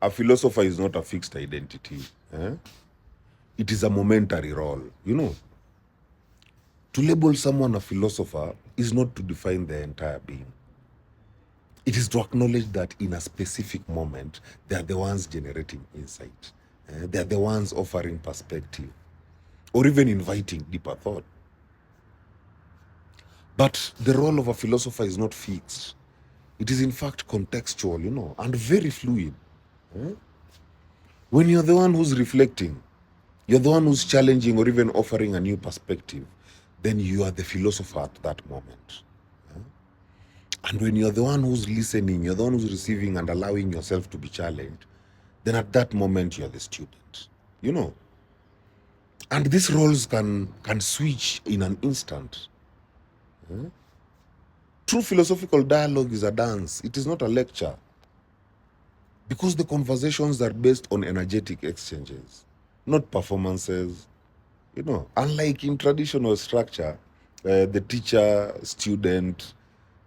a philosopher is not a fixed identity. It is a momentary role. To label someone a philosopher is not to define their entire being. It is to acknowledge that in a specific moment, they are the ones generating insight. They are the ones offering perspective, or even inviting deeper thought. But the role of a philosopher is not fixed. It is in fact contextual, and very fluid. When you're the one who's reflecting, you're the one who's challenging or even offering a new perspective, then you are the philosopher at that moment. And when you're the one who's listening, you're the one who's receiving and allowing yourself to be challenged, then at that moment you're the student. And these roles can switch in an instant. True philosophical dialogue is a dance. It is not a lecture. Because the conversations are based on energetic exchanges, not performances. Unlike in traditional structure, the teacher, student,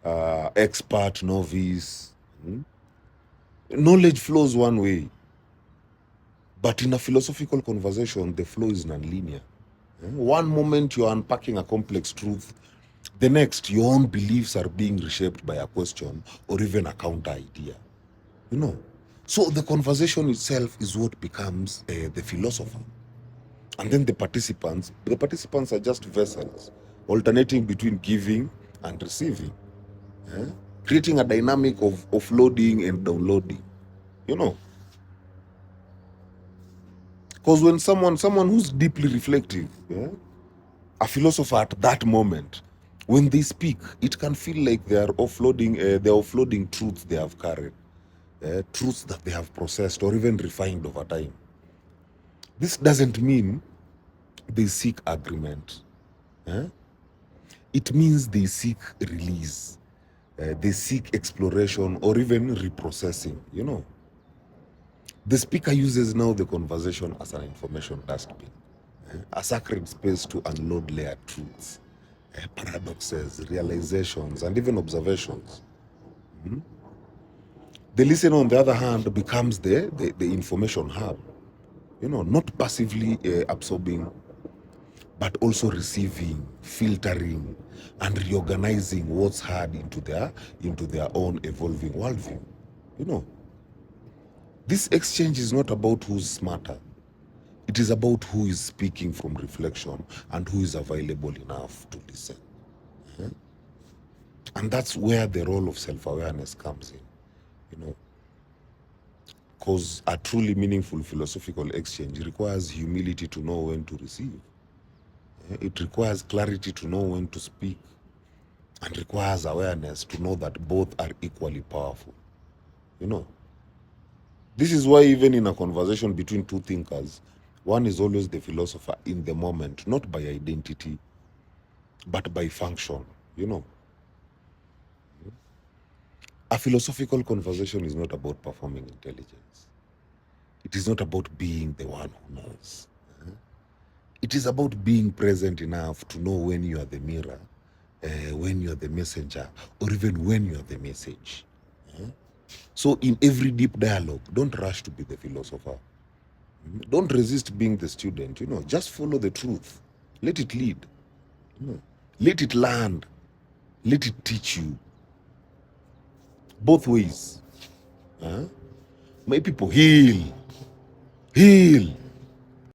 expert, novice, knowledge flows one way. But in a philosophical conversation, the flow is non-linear. One moment you're unpacking a complex truth, the next your own beliefs are being reshaped by a question or even a counter idea. So the conversation itself is what becomes the philosopher. And then the participants are just vessels, alternating between giving and receiving, creating a dynamic of offloading and downloading. Because when someone who's deeply reflective, a philosopher at that moment, when they speak, it can feel like they're offloading truths they have carried, truths that they have processed or even refined over time. This doesn't mean they seek agreement. It means they seek release. They seek exploration or even reprocessing. The speaker uses now the conversation as an information dustbin, a sacred space to unload layered truths, paradoxes, realizations, and even observations. The listener, on the other hand, becomes the information hub, not passively absorbing, but also receiving, filtering, and reorganizing what's heard into their own evolving worldview. This exchange is not about who's smarter. It is about who is speaking from reflection and who is available enough to listen. And that's where the role of self-awareness comes in. Because a truly meaningful philosophical exchange requires humility to know when to receive. It requires clarity to know when to speak, and requires awareness to know that both are equally powerful. This is why even in a conversation between two thinkers, one is always the philosopher in the moment, not by identity, but by function. A philosophical conversation is not about performing intelligence. It is not about being the one who knows. It is about being present enough to know when you are the mirror, when you are the messenger, or even when you are the message. So in every deep dialogue, don't rush to be the philosopher. Don't resist being the student. Just follow the truth. Let it lead. Let it land. Let it teach you. Both ways. My people, heal. Heal.